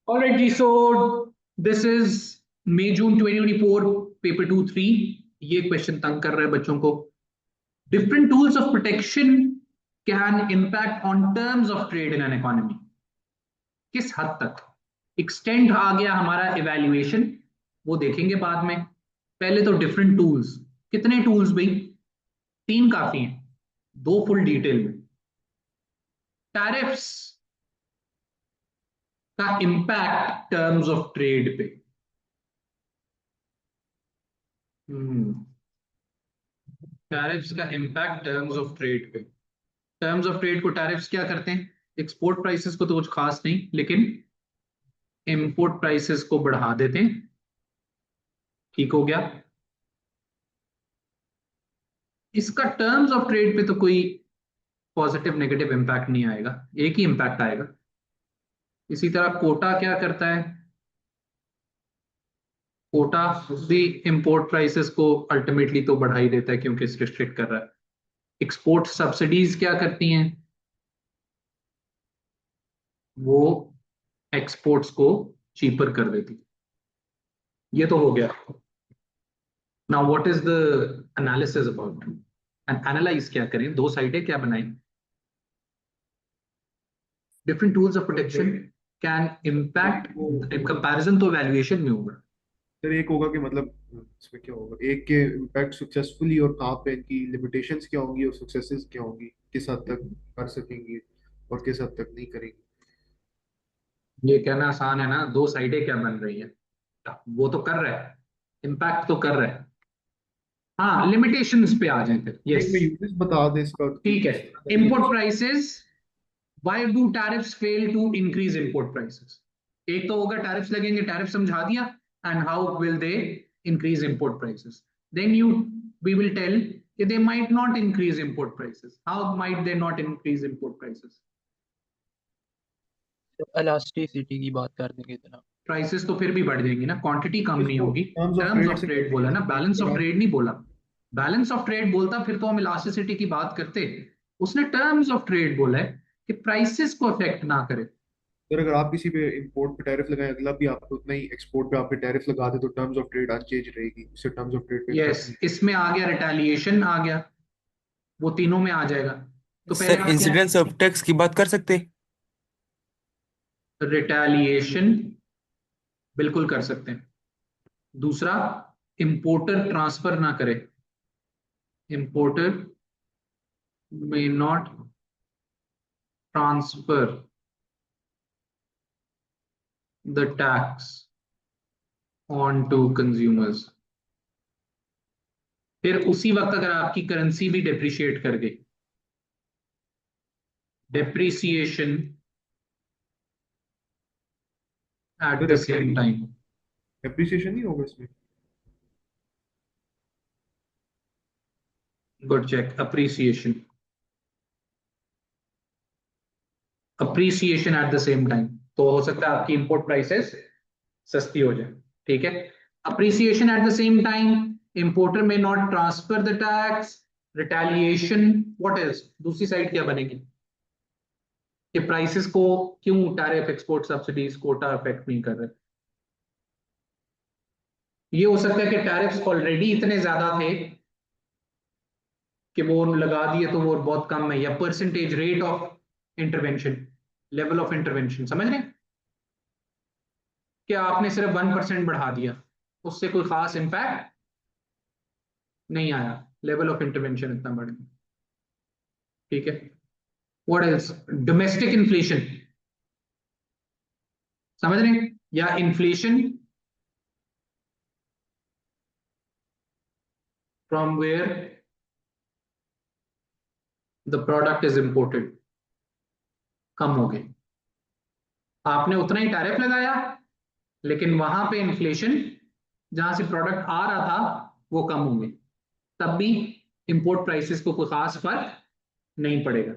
All right, जी, so this is May June 2024 paper 2-3। ये question तंग कर रहा है बच्चों को। Different tools of protection can impact on terms of trade in an economy. किस हद तक एक्सटेंड आ गया हमारा इवैल्यूएशन, वो देखेंगे बाद में। पहले तो डिफरेंट टूल्स, कितने टूल्स भाई? तीन काफी हैं, दो फुल डिटेल में। टैरिफ्स का इम्पैक्ट टर्म्स ऑफ ट्रेड पे। टैरिफ्स का इम्पैक्ट टर्म्स ऑफ ट्रेड पे। टर्म्स ऑफ ट्रेड को टैरिफ्स क्या करते हैं? एक्सपोर्ट प्राइसेस को तो कुछ खास नहीं, लेकिन इंपोर्ट प्राइसेस को बढ़ा देते हैं। ठीक हो गया। इसका टर्म्स ऑफ ट्रेड पे तो कोई पॉजिटिव नेगेटिव इंपैक्ट नहीं आएगा, एक ही इंपैक्ट आएगा। इसी तरह कोटा क्या करता है? कोटा भी इंपोर्ट प्राइसेस को अल्टीमेटली तो बढ़ा ही देता है, क्योंकि रिस्ट्रिक्ट कर रहा है। एक्सपोर्ट सब्सिडीज क्या करती हैं? वो एक्सपोर्ट्स को चीपर कर देती है। ये तो हो गया। Now what is the analysis about? Analyse क्या करें, दो साइडें क्या बनाएं? Different tools of protection can impact in comparison, तो वैल्यूएशन में होगा। सर एक होगा कि मतलब इसमें क्या होगा, एक के इम्पैक्ट सक्सेसफुली और कहाँ पे इनकी लिमिटेशंस क्या होंगी और सक्सेसेस क्या होंगी, किस हद तक कर सकेंगी और किस हद तक नहीं करेंगी। ये कहना आसान है ना, दो साइडें क्या बन रही है। वो तो कर रहा है, इम्पैक्ट तो कर रहा है। हाँ, लिमिटेशंस पे आ जाए फिर। एक यस, में यूजेस बता दें इसका कि ठीक है। Import prices, why do tariffs fail to increase import prices? एक तो होगा टैरिफ्स लगेंगे, टैरिफ समझा दिया, and how will they increase import prices. Then you we will tell they might not increase import prices. How might they not increase import prices? Elasticity की बात कर देंगे इतना। प्राइसेस तो फिर भी बढ़ जाएंगी ना, क्वांटिटी कम नहीं इसको होगी। Terms of terms trade off से ट्रेड करेंगे बोला ना, बैलेंस अगर ऑफ आप। ट्रेड नहीं बोला। बैलेंस ऑफ ट्रेड बोलता फिर तो हम इलास्टिसिटी की बात करते। उसने टर्म्स ऑफ ट्रेड बोला है कि प्राइसेस को अफेक्ट ना करे। सर अगर आप किसी पे इंपोर्ट पे टैरिफ लगाएं, अगला भी आपको उतना ही एक्सपोर्ट पे आप पे टैरिफ लगा दे, तो टर्म्स ऑफ ट्रेड अनचेंज रहेगी, उससे टर्म्स ऑफ ट्रेड पे यस, इम्पैक्ट नहीं। इसमें आ गया रिटेलिएशन, आ गया, वो तीनों में आ जाएगा। तो पहले सर आप क्या, इंसिडेंस ऑफ टैक्स की बात कर सकते हैं। रिटेलिएशन बिल्कुल कर सकते हैं। दूसरा, इंपोर्टर ट्रांसफर ना करे। Importer may not transfer the tax on to consumers. फिर उसी वक्त अगर आपकी करेंसी भी डेप्रिशिएट कर गई, depreciation at sir the same time. Appreciation नहीं होगा इसमें। Good check, appreciation, appreciation at the same time. तो हो सकता है आपकी इंपोर्ट प्राइसेस सस्ती हो जाए। ठीक है, appreciation at the same time, importer में not transfer the tax, retaliation. What is दूसरी साइड क्या बनेगी कि प्राइसेस को क्यों tariff, export subsidies, quota affect नहीं कर रहे? ये हो सकता है कि टैरिफ्स ऑलरेडी इतने ज्यादा थे कि वो लगा दिए तो वो बहुत कम है, या percentage rate of intervention, level of intervention, समझ रहे हैं कि आपने सिर्फ 1% बढ़ा दिया, उससे कोई खास इंपैक्ट नहीं आया, लेवल ऑफ इंटरवेंशन इतना बढ़ गया। ठीक है, व्हाट एल्स? डोमेस्टिक इन्फ्लेशन, समझ रहे हैं, या inflation from where the product is imported, कम हो गई। आपने उतना ही टैरिफ लगाया, लेकिन वहां पे इन्फ्लेशन, जहां से प्रोडक्ट आ रहा था, वो कम हो गई। तब भी इंपोर्ट प्राइसेस को कोई खास फर्क नहीं पड़ेगा।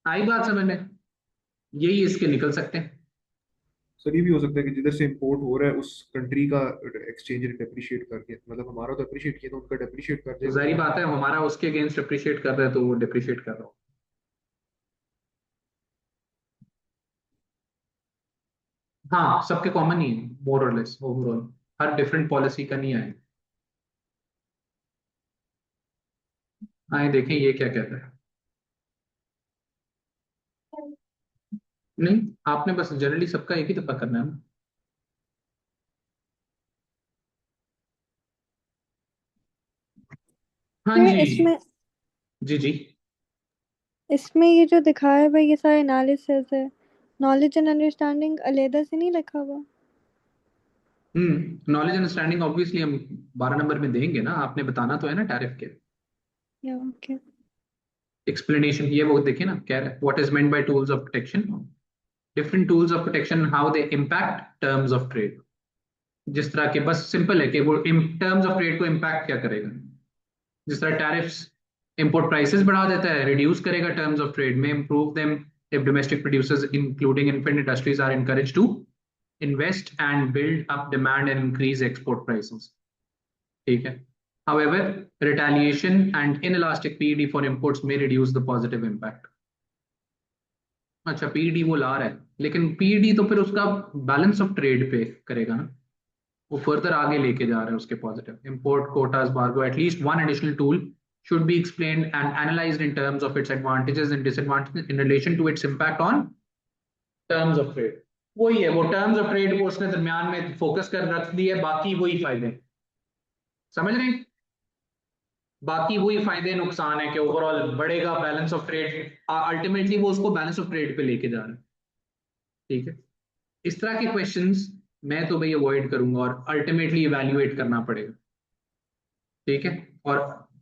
आई बात समझ में? यही इसके निकल सकते हैं। सर ये भी हो सकता है कि जिधर से इंपोर्ट हो रहा है उस कंट्री का एक्सचेंज रेट अप्रिशिएट करके, मतलब हमारा तो अप्रिशिएट किया तो उनका डेप्रिशिएट कर तो देगा जाहिर तो। बात है, हमारा उसके अगेंस्ट अप्रिशिएट कर रहा है, तो वो डिप्रिशिएट कर रहा हो। हाँ सबके कॉमन ही है मोर और लेस ओवरऑल, हर डिफरेंट पॉलिसी का नहीं आए। आए देखें ये क्या कहता है। नहीं, आपने बस जनरली सबका एक ही दफा करना है ना। हाँ फिर जी। इसमें जी जी। इसमें ये जो दिखाया है भाई, ये सारे एनालिसिस है, नॉलेज एंड अंडरस्टैंडिंग अलहदा से नहीं लिखा हुआ? नॉलेज अंडरस्टैंडिंग ऑब्वियसली हम 12 नंबर में देंगे ना, आपने बताना तो है ना टैरिफ के। या ओके। एक्सप्लेनेशन ये वो देखे ना, कह रहा है what is meant by tools of protection, different tools of protection, how they impact terms of trade. जिस तरह के बस सिंपल है कि वो टर्म्स ऑफ ट्रेड को इम्पैक्ट क्या करेगा। जिस तरह टैरिफ्स इंपोर्ट प्राइसेस बढ़ा देता है, रिड्यूस करेगा टर्म्स ऑफ ट्रेड में, improve them if domestic producers including infant industries are encouraged to invest and build up demand and increase export prices. ठीक है। However, retaliation and inelastic PED for imports may reduce the positive impact. अच्छा PED वो ला रहा है, लेकिन PED तो फिर उसका बैलेंस ऑफ ट्रेड पे करेगा ना, वो फर्दर आगे लेके जा रहा है उसके positive import quotas embargo at least one additional tool should be explained and analyzed in terms of its advantages and disadvantages in relation to its impact on terms of trade. वही है वो टर्म्स ऑफ ट्रेड को उसने दरमियान में focus कर रख दिया, बाकी वही फायदे, समझ रहे हैं? बाकी वही फायदे नुकसान है कि ओवरऑल बढ़ेगा बैलेंस ऑफ ट्रेड, अल्टीमेटली वो उसको बैलेंस ऑफ ट्रेड पे लेके जा रहा है। ठीक है, इस तरह के क्वेश्चंस मैं तो भाई अवॉइड करूंगा और अल्टीमेटली इवैल्यूएट करना पड़ेगा। ठीक है, और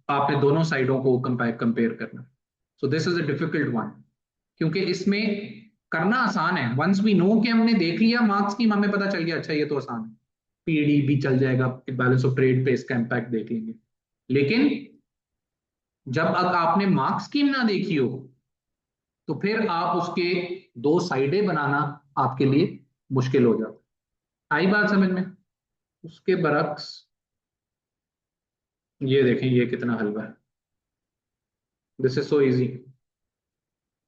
आपने दोनों साइडों को कंपेयर करना। सो this is a difficult one, क्योंकि इसमें करना आसान है, वंस वी नो कि हमने देख लिया मार्क्स की, हमें पता चल गया अच्छा ये तो आसान है, पीडी भी चल जाएगा, बैलेंस ऑफ ट्रेड पे इसका इम्पैक्ट देख लेंगे। लेकिन जब अगर आपने मार्क्स स्कीम ना देखी हो तो फिर आप उसके दो साइडें बनाना आपके लिए मुश्किल हो जाता है। आई बात समझ में? उसके बरक्स ये देखें ये कितना हलवा है, this is so easy,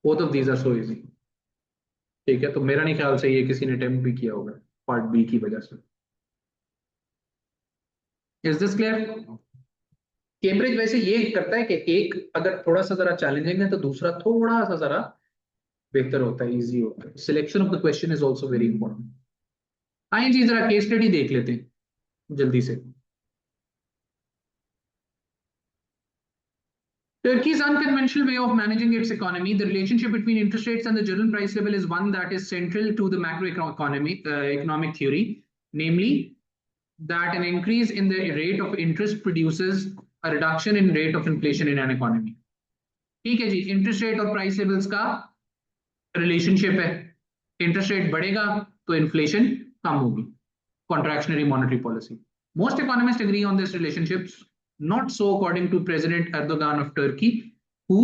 both of these are so easy. ठीक है, तो मेरा नहीं ख्याल से ये किसी ने अटेम्प्ट भी किया होगा पार्ट बी की वजह से। Is this clear? कैम्ब्रिज वैसे ये करता है कि एक अगर थोड़ा सा जरा चैलेंजिंग है तो दूसरा थोड़ा सा जरा बेहतर होता है, इजी होता है। Selection of the question is also very important. आइए जी जरा केस स्टडी देख लेते हैं जल्दी से। Turkey's unconventional way of managing its economy, the relationship between interest rates and the general price level is one that is central to the economic theory, namely that an increase in the rate of interest produces a reduction in rate of inflation in an economy. ठीक है जी, interest rate और price levels का relationship है, interest rate बढ़ेगा तो inflation कम होगी, contractionary monetary policy. Most economists agree on this relationship, not so according to President Erdogan of Turkey, who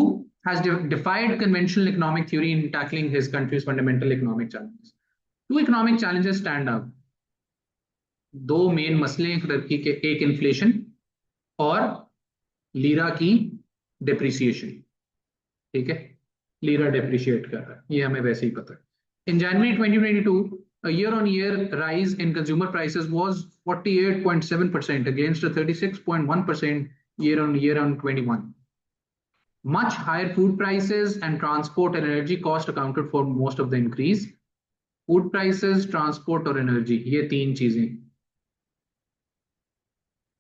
has defied conventional economic theory in tackling his country's fundamental economic challenges. Two economic challenges stand out. दो main मसले हैं Turkey के, एक inflation और lira की depreciation. ठीक है, lira depreciate कर रहा है, ये हमें वैसे ही पता है। इन जनवरी 2022 a year-on-year rise in consumer prices was 48.7% against a 36.1% year-on-year on 21. Much higher food prices and transport and energy cost accounted for most of the increase. Food prices, transport और energy, ये तीन चीजें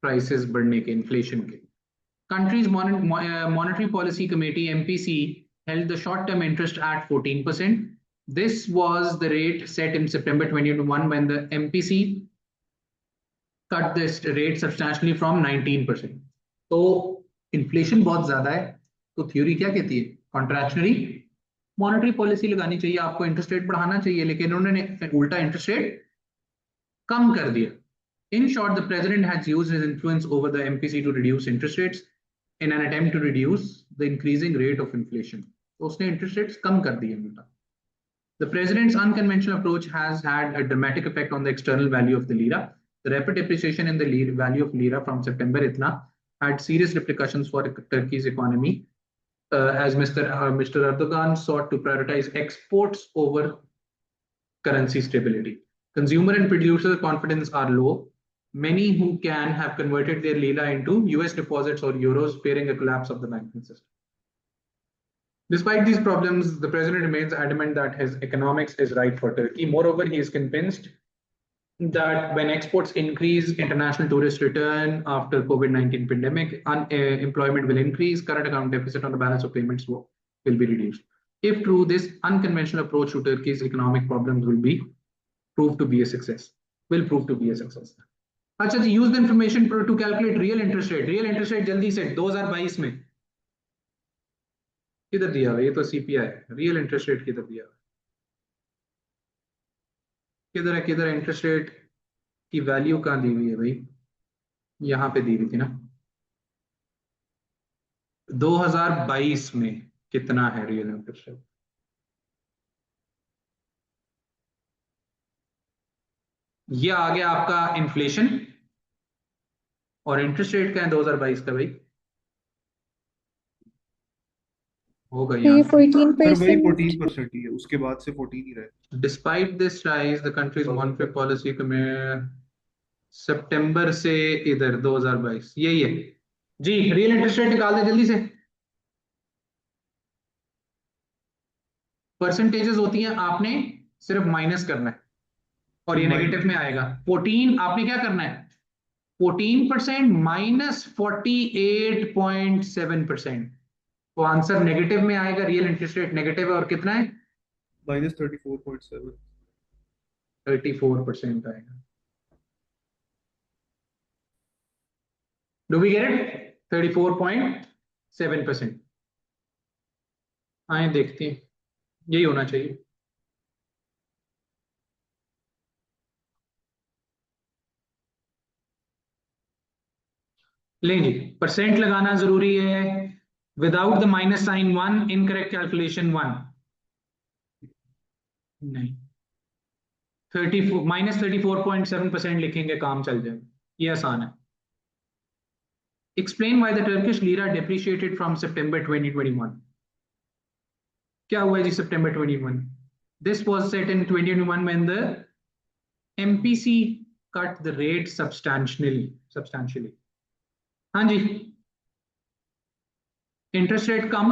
prices बढ़ने के, inflation के। Country's monetary policy committee (MPC) held the short-term interest at 14%. This was the rate set in September 2021 when the MPC cut this rate substantially from 19%. तो inflation बहुत ज्यादा है, तो थ्योरी क्या कहती है? कॉन्ट्रैक्शनरी मॉनेटरी पॉलिसी लगानी चाहिए, आपको इंटरेस्ट रेट बढ़ाना चाहिए, लेकिन उन्होंने उल्टा इंटरेस्ट रेट कम कर दिया। In short, the president has used his influence over the MPC to reduce interest rates in an attempt to reduce the increasing rate of inflation. तो उसने interest rates कम कर दिए उल्टा। The president's unconventional approach has had a dramatic effect on the external value of the lira. The rapid depreciation in the value of lira from September itna had serious repercussions for Turkey's economy, as Mr. Erdogan sought to prioritize exports over currency stability. Consumer and producer confidence are low. Many who can have converted their lira into US deposits or euros, fearing a collapse of the banking system. Despite these problems, the president remains adamant that his economics is right for Turkey. Moreover, he is convinced that when exports increase, international tourists return after COVID-19 pandemic, unemployment will increase, current account deficit on the balance of payments will be reduced. If true, this unconventional approach to Turkey's economic problems will prove to be a success. अच्छा जी, use the information to calculate real interest rate. Real interest rate जल्दी से 2022 में किधर दिया हुआ? ये तो CPI है. रियल इंटरेस्ट रेट किधर दिया हुआ? किधर है इंटरेस्ट रेट की वैल्यू? कहाँ दी हुई है भाई? यहाँ पे दी हुई थी ना. 2022 में कितना है रियल इंटरेस्ट रेट? ये आ गया आपका इन्फ्लेशन और इंटरेस्ट रेट का है 2022 का भाई. होगा तो ये यहाँ. सर वही 14% 14% ही है, उसके बाद से 14 ही रहे. Despite this rise, the country's monetary policy में सितंबर से इधर 2022 यही है जी. रियल इंटरेस्ट रेट निकाल दे जल्दी से. परसेंटेजेस होती हैं, आपने सिर्फ माइनस करना है और ये नेगेटिव में आएगा. 14 आपने क्या करना है? 14% माइनस 48.7%. तो आंसर नेगेटिव में आएगा. रियल इंटरेस्ट रेट नेगेटिव है और कितना है? -34.7. 34% आएगा. Do we get it? 34.7%. आए देखते हैं, यही होना चाहिए. लेंगे परसेंट लगाना जरूरी है. Without the minus sign 1, incorrect calculation 1 नहीं. 34.7% लिखेंगे, काम चल जाए. ये आसान है. Explain why the Turkish lira depreciated from September 2021. क्या हुआ जी September 21? This was set in 2021 when the MPC cut the rate substantially. हाँ जी, इंटरेस्ट रेट कम,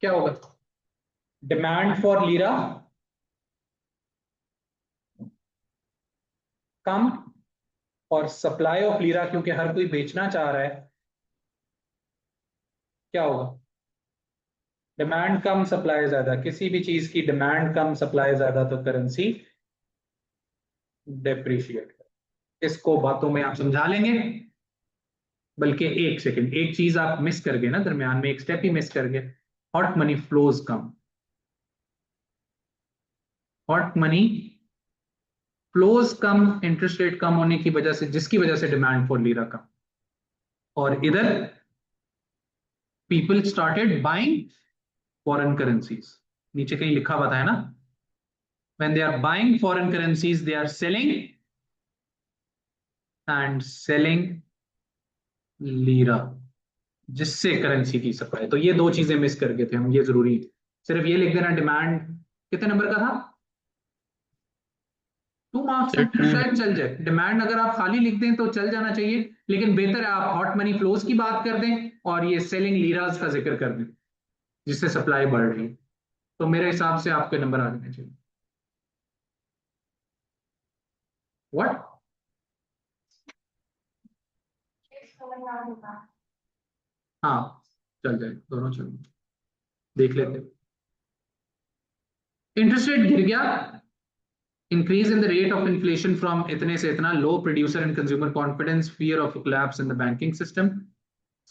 क्या होगा? डिमांड फॉर लीरा कम और सप्लाई ऑफ लीरा, क्योंकि हर कोई बेचना चाह रहा है, क्या होगा? डिमांड कम सप्लाई ज्यादा. किसी भी चीज की डिमांड कम सप्लाई ज्यादा तो करेंसी डेप्रिशिएट कर. इसको बातों में आप समझा लेंगे. बल्कि एक सेकंड, एक चीज आप मिस कर गए ना, दरमियान में एक स्टेप ही मिस कर गए. हॉट मनी फ्लोज कम. हॉट मनी फ्लोज कम, इंटरेस्ट रेट कम होने की वजह से, जिसकी वजह से डिमांड फॉर लीरा कम. और इधर people started buying foreign currencies. नीचे कहीं लिखा हुआ था है ना, when they are buying foreign currencies they are selling lira, जिससे करेंसी की सप्लाई. तो ये दो चीजें मिस कर गए थे हम, ये जरूरी. सिर्फ ये लिख देना. डिमांड कितने नंबर का था? 2 मार्क्स शायद चल जाए. डिमांड अगर आप खाली लिख दें तो चल जाना चाहिए, लेकिन बेहतर है आप हॉट मनी फ्लोज की बात कर दें और ये सेलिंग लीराज का जिक्र कर दें, जिससे सप्लाई बढ़ रही है. तो मेरे हिसाब से आपके नंबर आ जाने चाहिए. व्हाट? हाँ चल जाए, दोनों चल, देख लेते. इंटरेस्ट रेट गिर गया. Increase in the rate of inflation from इतने से इतना, low producer and consumer confidence, fear of a collapse in the banking system.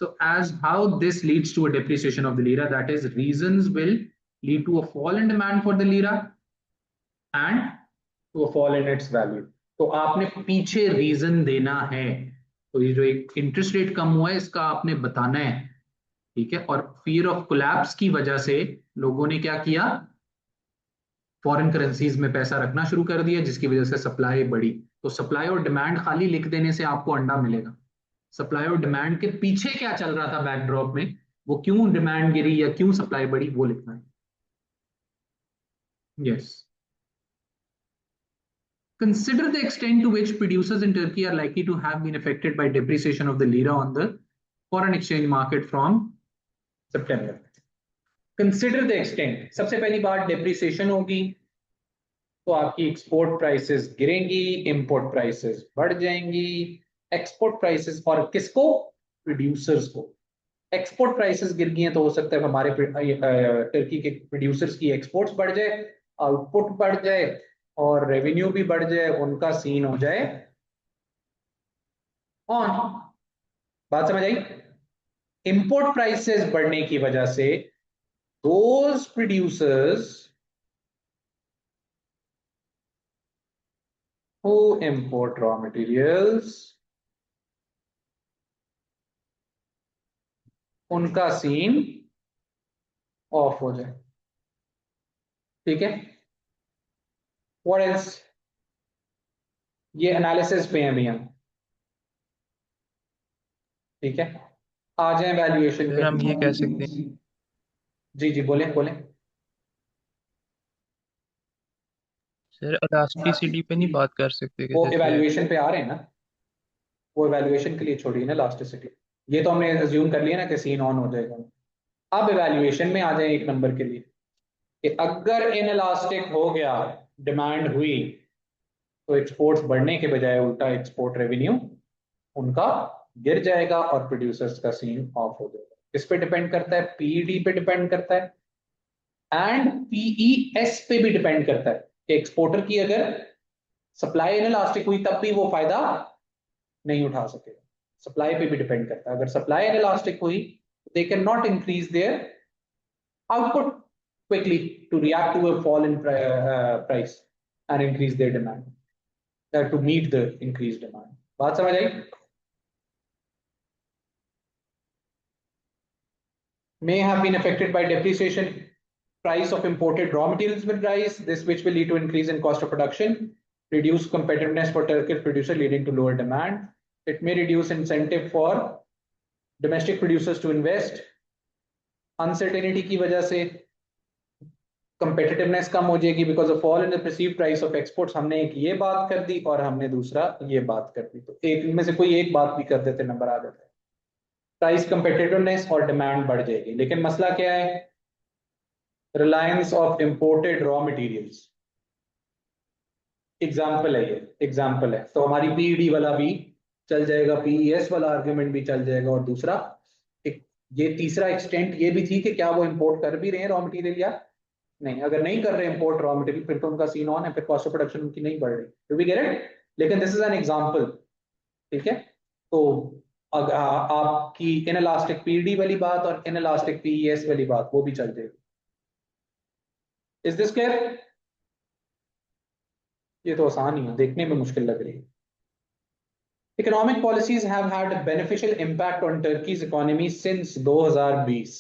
So as how this leads to a depreciation of the lira, that is, reasons will lead to a fall in demand for the lira and to a fall in its value. तो आपने पीछे reason देना है. तो ये जो एक interest rate कम हुआ है इसका आपने बताना है, ठीक है. और फियर ऑफ कोलैप्स की वजह से लोगों ने क्या किया? फॉरेन करेंसीज में पैसा रखना शुरू कर दिया, जिसकी वजह से सप्लाई बढ़ी. तो सप्लाई और डिमांड खाली लिख देने से आपको अंडा मिलेगा. सप्लाई और डिमांड के पीछे क्या चल रहा था बैकड्रॉप में, वो क्यों डिमांड गिरी या क्यों सप्लाई बढ़ी, वो लिखना है. Yes Consider the extent to which producers in Turkey are likely to have been affected by depreciation of the lira on the foreign exchange market from September. Consider the extent. सबसे पहली बात depreciation होगी तो आपकी export prices गिरेंगी, import prices बढ़ जाएंगी. Export prices और किसको? प्रोड्यूसर्स को. एक्सपोर्ट प्राइसेस गिर गई हैं तो हो सकता है हमारे टर्की के प्रोड्यूसर्स की एक्सपोर्ट्स बढ़ जाए, आउटपुट बढ़ जाए और रेवेन्यू भी बढ़ जाए, उनका सीन हो जाए ऑन. बात समझ आई? इंपोर्ट प्राइसेस बढ़ने की वजह से those producers who import raw materials, उनका सीन ऑफ हो जाए. ठीक है. What else? ये एनालिसिस पे हैं भी हम. ठीक है. आ जाए वैल्यूएशन पे. फिर हम ये कह सकते हैं जी जी बोलें बोलें. सर इलास्टिसिटी पे नहीं बात कर सकते कि वो जैसे इवैल्यूएशन पे आ रहे हैं ना, वो इवैल्यूएशन के लिए छोड़िए ना इलास्टिसिटी. ये तो हमने अज्यूम कर लिया ना कि सीन ऑन हो जाएगा. अब इवैल्यूएशन में आ जाए एक नंबर के लिए कि अगर इनइलास्टिक हो गया, डिमांड हुई, तो एक्सपोर्ट्स बढ़ने के बजाय उल्टा एक्सपोर्ट रेवेन्यू उनका गिर जाएगा और प्रोड्यूसर्स का सीन ऑफ हो जाएगा. किस पे डिपेंड करता है? पीईडी पे डिपेंड करता है एंड पीईएस पे भी डिपेंड करता है कि एक्सपोर्टर की अगर सप्लाई इनइलास्टिक हुई तब भी वो फायदा नहीं उठा सकेगा. सप्लाई पे भी डिपेंड करता है. अगर सप्लाई इनइलास्टिक हुई they cannot increase their output quickly to react to a fall in price and increase their demand to meet the increased demand. बात समझ आई? May have been affected by depreciation. Price of imported raw materials will rise. This which will lead to increase in cost of production, reduce competitiveness for Turkish producer leading to lower demand. It may reduce incentive for domestic producers to invest. Uncertainty की वजह से competitiveness कम हो जाएगी because of fall in the perceived price of exports. हमने एक ये बात कर दी और हमने दूसरा ये बात कर दी, तो एक में से कोई एक बात भी कर देते नंबर आ जाता है. प्राइस competitiveness और डिमांड बढ़ जाएगी. लेकिन मसला क्या है? Reliance of imported raw materials. Example है, ये एग्जाम्पल है. तो हमारी पीईडी वाला भी चल जाएगा, पीईएस वाला आर्ग्यूमेंट भी चल जाएगा और दूसरा ये तीसरा एक्सटेंट ये भी थी कि क्या वो इंपोर्ट कर भी रहे हैं रॉ मटेरियल या नहीं. अगर नहीं कर रहे इंपोर्ट रॉ मटेरियल फिर तो उनका सीन ऑन है, फिर कॉस्ट ऑफ प्रोडक्शन उनकी नहीं बढ़ रही. Do we get it? लेकिन दिस इज एन एग्जांपल. ठीक है. तो आपकी इनइलास्टिक पीईडी वाली बात और इनइलास्टिक पीईएस वाली बात वो भी चल जाएगी. Is this clear? ये तो आसान ही है, देखने में मुश्किल लग रही है. Economic policies have had a beneficial impact on Turkey's economy since 2020.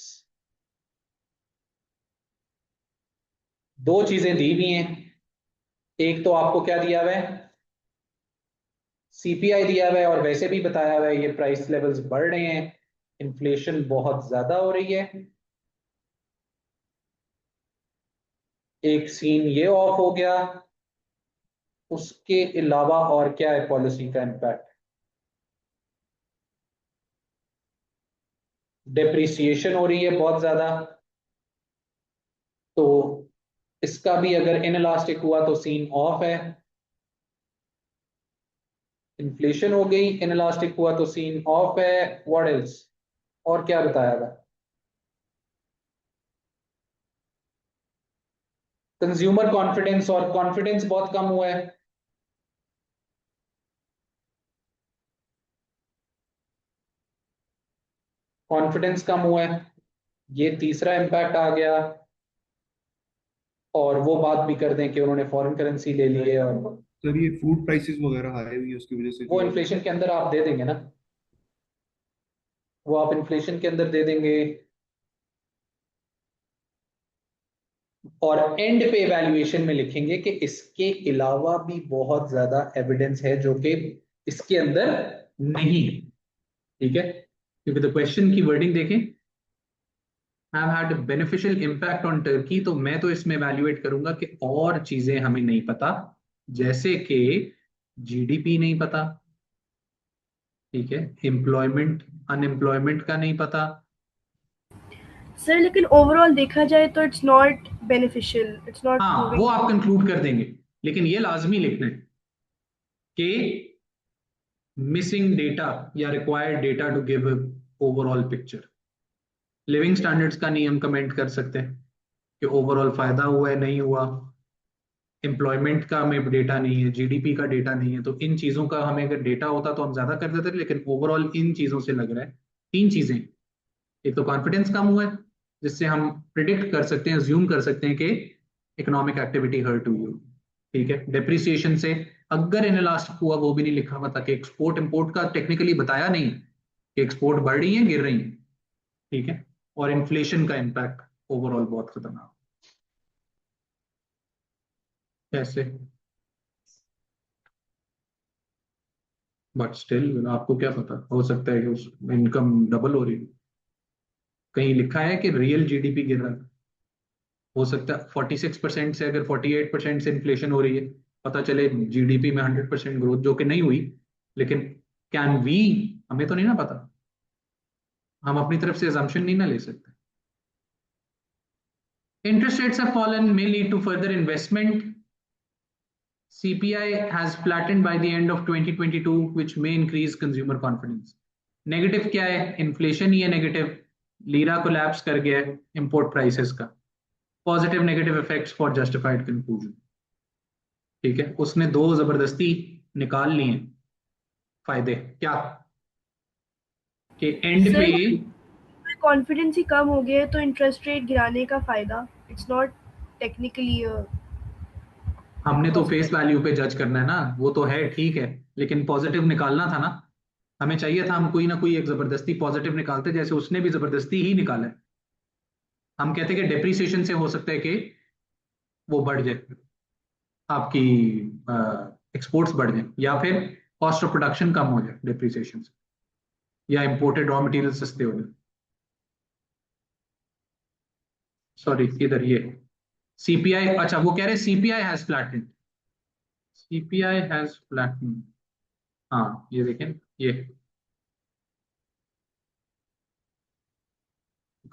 दो चीजें दी हुई हैं. एक तो आपको क्या दिया हुआ है? सीपीआई दिया हुआ है और वैसे भी बताया हुआ है ये प्राइस लेवल्स बढ़ रहे हैं, इन्फ्लेशन बहुत ज्यादा हो रही है. एक सीन ये ऑफ हो गया. उसके अलावा और क्या है पॉलिसी का इम्पैक्ट? डेप्रिसिएशन हो रही है बहुत ज्यादा, तो इसका भी अगर इनइलास्टिक हुआ तो सीन ऑफ है. इन्फ्लेशन हो गई, इनइलास्टिक हुआ तो सीन ऑफ है. What else? और क्या बताया था? कंज्यूमर कॉन्फिडेंस, और कॉन्फिडेंस बहुत कम हुआ है. कॉन्फिडेंस कम हुआ है, ये तीसरा इम्पैक्ट आ गया. और वो बात भी कर दें कि उन्होंने फॉरेन करेंसी ले ली है और सर ये फूड प्राइसेस वगैरह हाई हुई है उसकी वजह से वो इन्फ्लेशन के अंदर आप दे देंगे ना, वो आप इन्फ्लेशन के अंदर दे देंगे. और एंड पे इवैल्यूएशन में लिखेंगे कि इसके अलावा भी बहुत ज्यादा एविडेंस है जो कि इसके अंदर नहीं है. ठीक है. क्योंकि द क्वेश्चन की वर्डिंग देखें, have had a beneficial impact on Turkey, तो मैं तो इसमें इवैल्यूएट करूंगा कि और चीजें हमें नहीं पता जैसे कि जीडीपी नहीं पता, ठीक है, एम्प्लॉयमेंट अनएम्प्लॉयमेंट का नहीं पता। सर लेकिन ओवरऑल देखा जाए तो it's not beneficial, it's not हाँ, वो आप कंक्लूड कर देंगे, लेकिन ये लाजमी लिखना है कि मिसिंग डेटा या required data to give overall picture. Living standards का नहीं हम कमेंट कर सकते कि ओवरऑल फायदा हुआ है नहीं हुआ, एम्प्लॉयमेंट का हमें डेटा नहीं है, जीडीपी का डेटा नहीं है, तो इन चीजों का हमें अगर डेटा होता तो हम ज्यादा कर देते, लेकिन ओवरऑल इन चीजों से लग रहा है तीन चीजें। एक तो कॉन्फिडेंस कम हुआ है, जिससे हम प्रिडिक्ट कर सकते हैं, अज्यूम कर सकते हैं कि इकोनॉमिक एक्टिविटी हर्ट हुई हो, ठीक है। डेप्रिसिएशन से, अगर इनलास्टिक हुआ वो भी नहीं लिखा हुआ था कि एक्सपोर्ट इंपोर्ट का टेक्निकली बताया नहीं कि एक्सपोर्ट बढ़ रही है गिर रही है, ठीक है। और इन्फ्लेशन का इम्पैक्ट ओवरऑल बहुत खतरनाक। कैसे? बट स्टिल आपको क्या पता, हो सकता है कि उस इनकम डबल हो रही है, कहीं लिखा है कि रियल जीडीपी गिर रहा है। हो सकता है 46% से अगर 48% से इन्फ्लेशन हो रही है, पता चले जीडीपी में 100% ग्रोथ, जो कि नहीं हुई, लेकिन कैन वी, हमें तो नहीं ना पता, हम अपनी तरफ से assumption नहीं ना ले सकते। Interest rates have fallen may lead to further investment. CPI has flattened by the end of 2022, which may increase consumer confidence. Negative क्या है? इन्फ्लेशन ही है नेगेटिव, लीरा कोलैप्स कर गया है इंपोर्ट प्राइसेस का। Positive negative effects for justified conclusion, ठीक है। उसने दो जबरदस्ती निकाल लिए फायदे, क्या कि एंड पे कॉन्फिडेंस ही कम हो गया है तो इंटरेस्ट रेट गिराने का फायदा, इट्स नॉट टेक्निकली हमने तो फेस वैल्यू पे जज करना है ना, वो तो है ठीक है, लेकिन पॉजिटिव निकालना था ना, हमें चाहिए था हम कोई ना कोई एक जबरदस्ती पॉजिटिव निकालते, जैसे उसने भी जबरदस्ती ही निकाला है। हम कहते हैं कि डेप्रिसिएशन से हो सकता है कि वो बढ़ जाए, आपकी एक्सपोर्ट्स बढ़ जाए, या फिर कॉस्ट ऑफ प्रोडक्शन कम हो जाए डेप्रिसिएशन से, या इंपोर्टेड रॉ मटेरियल सस्ते हो जाए। सॉरी, इधर ये सीपीआई, अच्छा वो कह रहे CPI has flattened, CPI has flattened, हाँ ये देखें, ये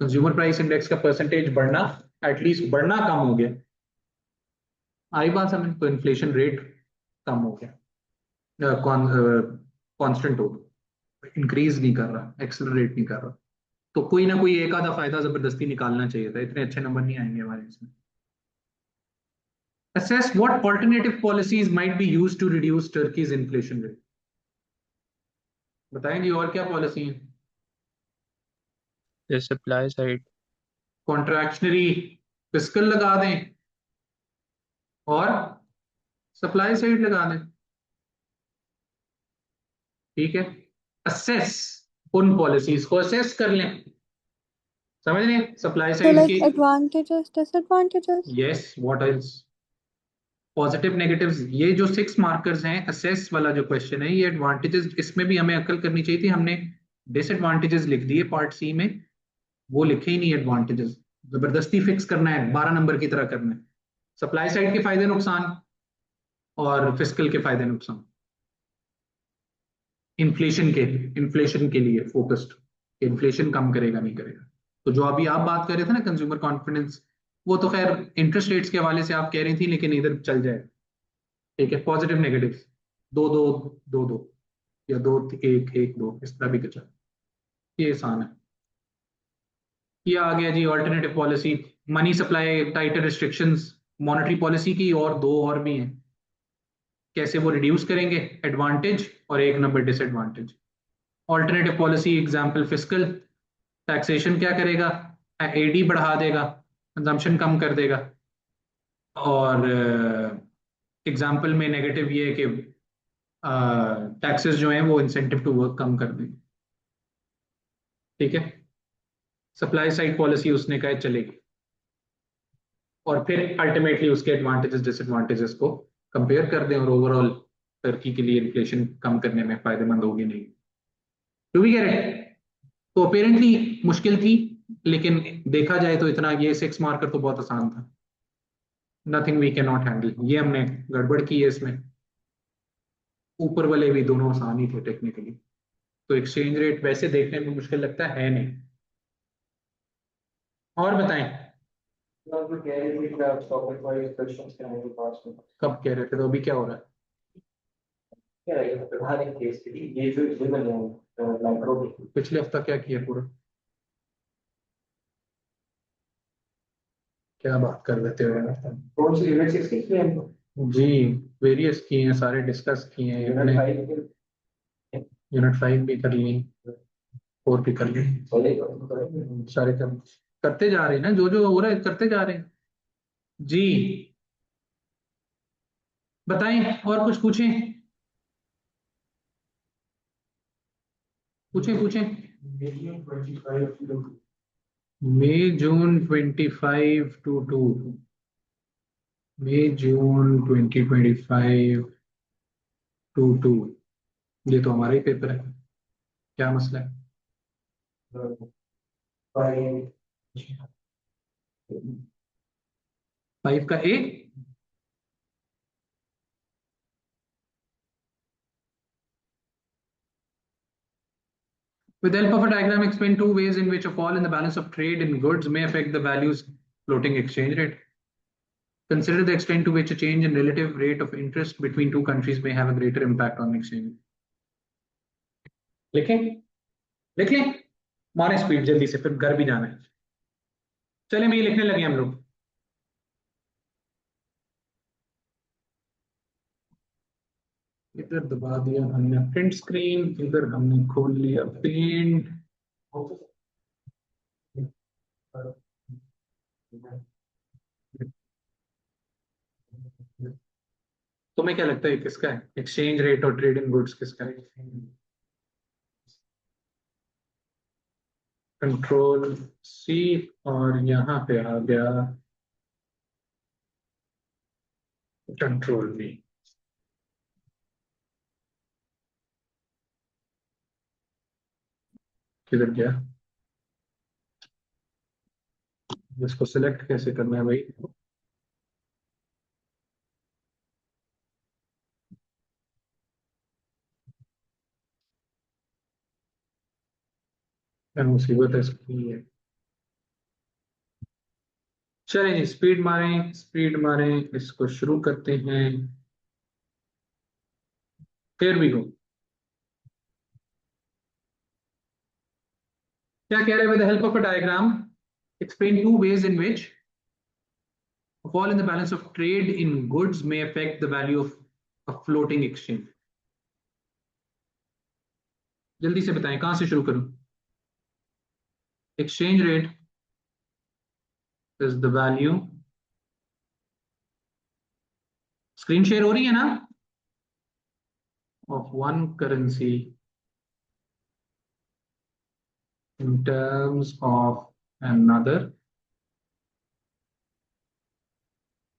कंज्यूमर प्राइस इंडेक्स का परसेंटेज बढ़ना, एटलीस्ट बढ़ना कम हो गया, आई बात समझ, तो इन्फ्लेशन रेट कम हो गया, कांस्टेंट हो गया, इंक्रीज नहीं कर रहा, एक्सेलरेट नहीं कर रहा, तो कोई ना कोई एक आधा फायदा जबरदस्ती निकालना चाहिए था, इतने अच्छे नंबर नहीं आएंगे हमारे इसमें। Assess what alternative policies might be used to reduce Turkey's inflation rate. बताएंगे और क्या पॉलिसी है? The supply side. Contractionary fiscal लगा दें और सप्लाई साइड लगा दें, ठीक है। असेस, उन पॉलिसीज को असेस कर लें, समझ रहे हैं, सप्लाई So साइड like की। advantages, disadvantages. Yes, what else, positive negatives, ये जो 6 मार्कर्स हैं, असेस वाला जो क्वेश्चन है, ये एडवांटेजेस, इसमें भी हमें अकल करनी चाहिए थी, हमने डिसएडवांटेजेस लिख दिए पार्ट सी में, वो लिखे ही नहीं एडवांटेजेस, जबरदस्ती फिक्स करना है, 12 नंबर की तरह करना है, सप्लाई साइड के फायदे नुकसान और फिस्कल के फायदे नुकसान, इन्फ्लेशन के लिए फोकस्ड, इन्फ्लेशन कम करेगा नहीं करेगा। तो जो अभी आप बात कर रहे थे ना कंज्यूमर कॉन्फिडेंस, वो तो खैर इंटरेस्ट रेट्स के हवाले से आप कह रही थी, लेकिन इधर चल जाए, ठीक है। पॉजिटिव नेगेटिव, दो दो दो दो, या दो एक एक दो, इस तरह भी कुछ है, ये आसान है। ये आ गया जी alternative policy, money supply tighter restrictions, monetary policy की, और दो और भी हैं, कैसे वो रिड्यूस करेंगे, एडवांटेज और एक number disadvantage. Alternative policy example fiscal, taxation क्या करेगा, एडी बढ़ा देगा, कंजम्पशन कम कर देगा, और एग्जांपल में नेगेटिव ये है कि टैक्सेस जो हैं वो इंसेंटिव टू वर्क कम कर देंगे, ठीक है। सप्लाई साइड पॉलिसी उसने कहा चलेगी, और फिर अल्टीमेटली उसके एडवांटेजेस डिसएडवांटेजेस को कंपेयर कर दें, और ओवरऑल टर्की के लिए इन्फ्लेशन कम करने में फायदेमंद होगी नहीं। Do we get it? तो अपेरेंटली मुश्किल थी, लेकिन देखा जाए तो इतना, ये 6 मार्कर तो बहुत आसान था। Nothing we can not handle, ये हमने गड़बड़ की है इसमें। ऊपर वाले भी दोनों आसान ही थे टेक्निकली, तो एक्सचेंज रेट वैसे देखने में मुश्किल लगता है नहीं। और बताएं, कब कह रहे थे, तो अभी क्या हो रहा है? पिछले हफ्ता क्या किया पूरा, क्या बात कर रहे थे कौन सी जी, वेरियस किए हैं, सारे डिस्कस किए हैं, यूनिट 5 भी कर ली, 4 भी कर ली, सारे करते जा रहे हैं ना, जो जो हो रहा है करते जा रहे हैं जी। बताएं, और कुछ पूछें, पूछें पूछें। मई जून 25 to 2, मई जून 2025 to 2, ये तो हमारा ही पेपर है, क्या मसला है? 5 का ए, with the help of a diagram explain 2 ways in which a fall in the balance of trade in goods may affect the value's floating exchange rate. Consider the extent to which a change in relative rate of interest between two countries may have a greater impact on exchange. लिखें, लिख लें, मारे speed जल्दी से, फिर घर भी जाना है। चलें भैया, लिखने लगे हम लोग। इधर दबा दिया हमने प्रिंट स्क्रीन, इधर हमने खोल लिया पेंट। तुम्हें क्या लगता है किसका है एक्सचेंज रेट और ट्रेड इन गुड्स, किसका है? कंट्रोल सी, और यहां पे आ गया कंट्रोल वी। किधर गया, इसको सिलेक्ट कैसे करना है भाई? क्या मुसीबत है इसकी है। चलें जी, स्पीड मारें, स्पीड मारें, इसको शुरू करते हैं। फिर भी गो, क्या कह रहे हैं? With the help of a diagram explain 2 ways in which a fall in the balance of trade in goods may affect the value of a floating exchange. जल्दी से बताएं, कहां से शुरू करूं? Exchange rate is the value, screen share हो रही है ना, of one currency in terms of another,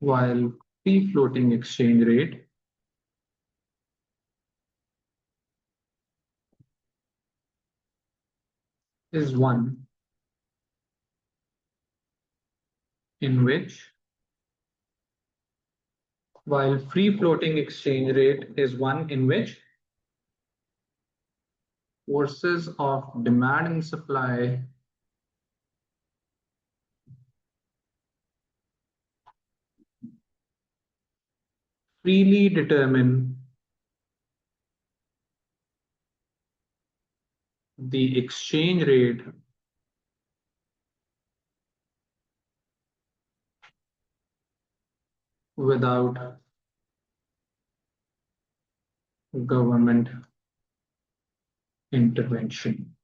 while free floating exchange rate is one in which while free floating exchange rate is one in which forces of demand and supply freely determine the exchange rate without government intervention.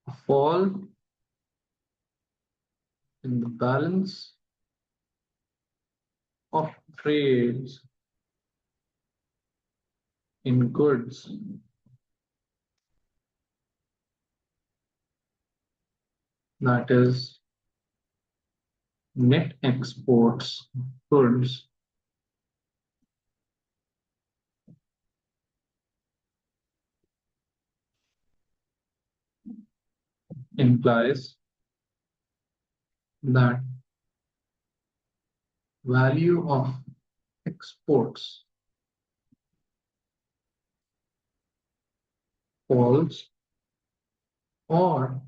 A fall in the balance of trades in goods that is net exports goods implies that value of exports falls or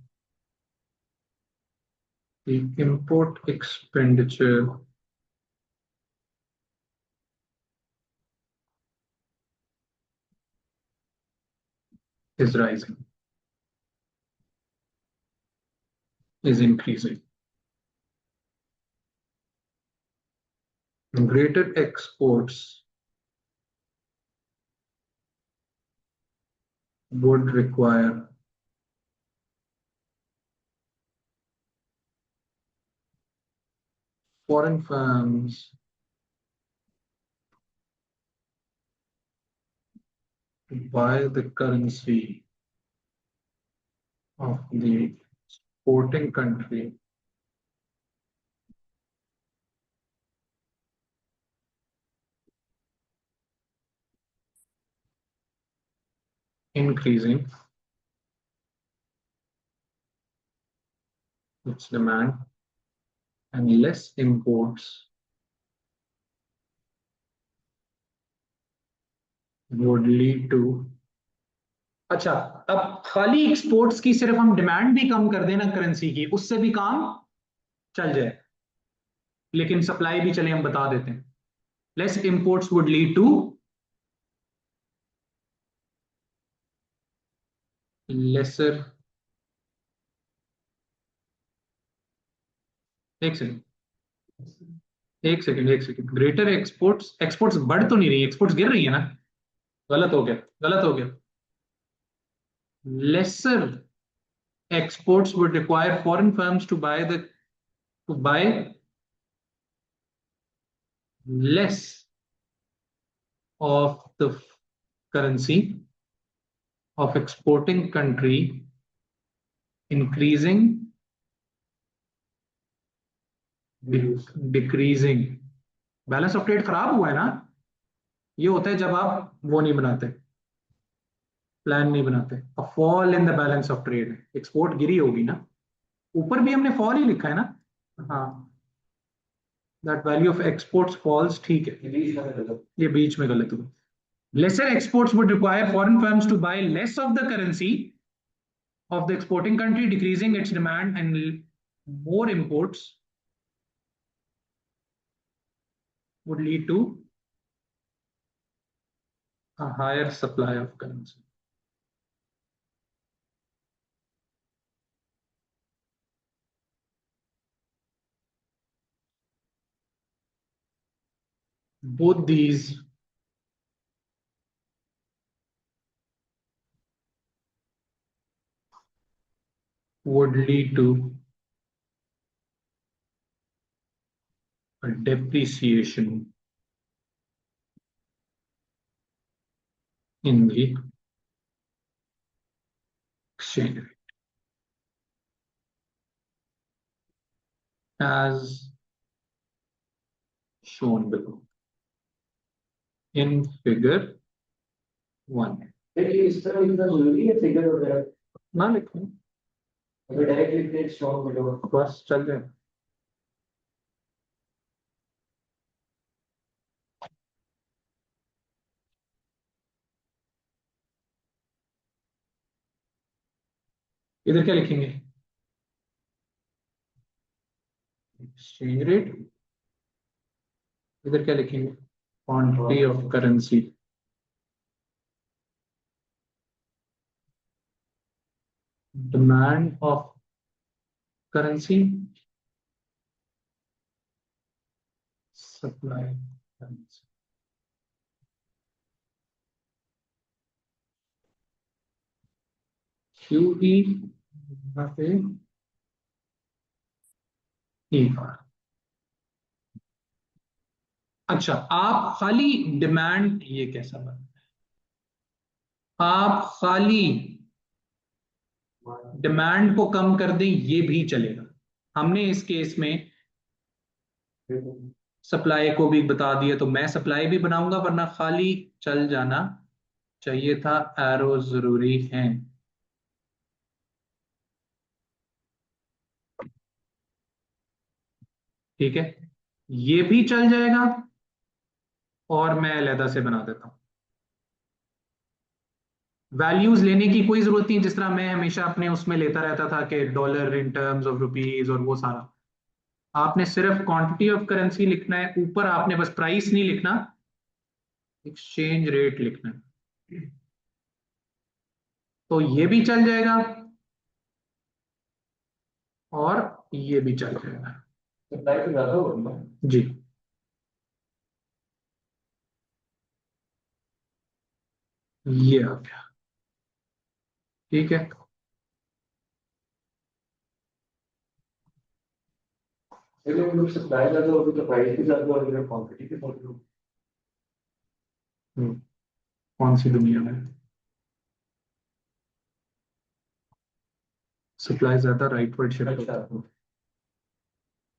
the import expenditure is rising, is increasing. Greater exports would require foreign firms to buy the currency of the exporting country increasing its demand and less imports would lead to। अच्छा, अब खाली exports की सिर्फ हम demand भी कम कर देना currency की, उससे भी काम चल जाए, लेकिन सप्लाई भी चले हम बता देते हैं। Less imports would lead to lesser. एक सेकंड एक सेकंड एक सेकंड, ग्रेटर एक्सपोर्ट्स, एक्सपोर्ट्स बढ़ तो नहीं रही, एक्सपोर्ट्स गिर रही है ना? गलत हो गया, गलत हो गया। Lesser exports would require foreign firms to buy less of the currency of exporting country, increasing decreasing। Balance of trade खराब हुआ है ना? ये होता है जब आप वो नहीं बनाते, प्लान नहीं बनाते। A fall in the balance of trade, export गिरी होगी ना, ऊपर भी हमने फॉल ही लिखा है ना। हाँ, that value of exports falls, ठीक है, ये बीच में गलत हुआ। Lesser exports would require foreign firms to buy less of the currency of the exporting country, decreasing its demand, and more imports would lead to a higher supply of currency. Both these would lead to a depreciation in the exchange rate, as shown below in figure 1। इस तरह लिखना जरूरी है figure वगैरह? ना लिखें, अगर direct लिखने स्ट्रॉन्ग मिलेगा। बस चल जाए। इधर क्या लिखेंगे? Exchange rate. इधर क्या लिखेंगे? Quantity of currency. Demand of currency, supply currency. QE यहाँ पे E बार। अच्छा, आप खाली डिमांड, ये कैसा बना है? आप खाली डिमांड को कम कर दें ये भी चलेगा। हमने इस केस में सप्लाई को भी बता दिया, तो मैं सप्लाई भी बनाऊंगा, वरना खाली चल जाना चाहिए था। एरो जरूरी है। ठीक है, ये भी चल जाएगा और मैं अलहदा से बना देता हूं। वैल्यूज लेने की कोई जरूरत नहीं, जिस तरह मैं हमेशा अपने उसमें लेता रहता था कि dollar in terms of rupees और वो सारा। आपने सिर्फ क्वांटिटी ऑफ करेंसी लिखना है, ऊपर आपने बस प्राइस नहीं लिखना, एक्सचेंज रेट लिखना है। तो ये भी चल जाएगा और ये भी चल जाएगा। सप्लाई तो ज्यादा होगा ना? जी, ये आ गया। ठीक है, चलिए मतलब सप्लाई ज्यादा होगी तो प्राइस भी ज्यादा होगी और क्वांटिटी भी ज्यादा होगी। कौन सी दुनिया में सप्लाई ज्यादा, राइट वर्ड शिफ्ट होता है। अच्छा,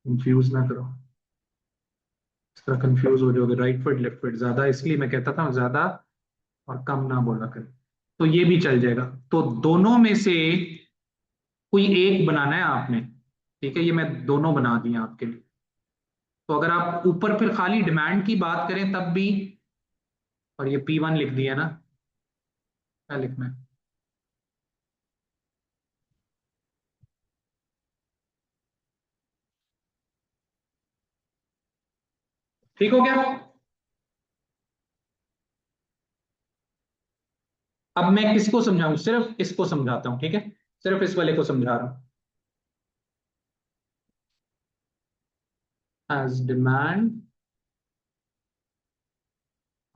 कंफ्यूज ना करो, इस तरह कंफ्यूज हो जाओगे। राइट वर्ड लेफ्ट वर्ड ज्यादा, इसलिए मैं कहता था ज्यादा और कम ना बोला कर। तो ये भी चल जाएगा। तो दोनों में से कोई एक बनाना है आपने। ठीक है, ये मैं दोनों बना दिए आपके लिए। तो अगर आप ऊपर फिर खाली डिमांड की बात करें तब भी, और ये P1 लिख दिया ना, क्या लिखना है? ठीक हो गया। अब मैं किसको समझाऊं? सिर्फ इसको समझाता हूं, ठीक है, सिर्फ इस वाले को समझा रहा हूं। as demand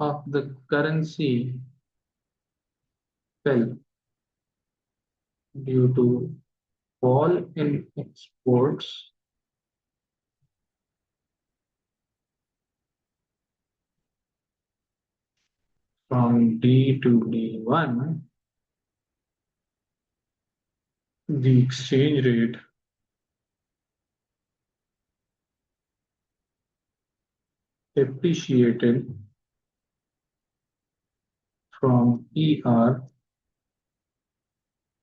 of the currency fell due to fall in exports from D to D1, the exchange rate depreciated from ER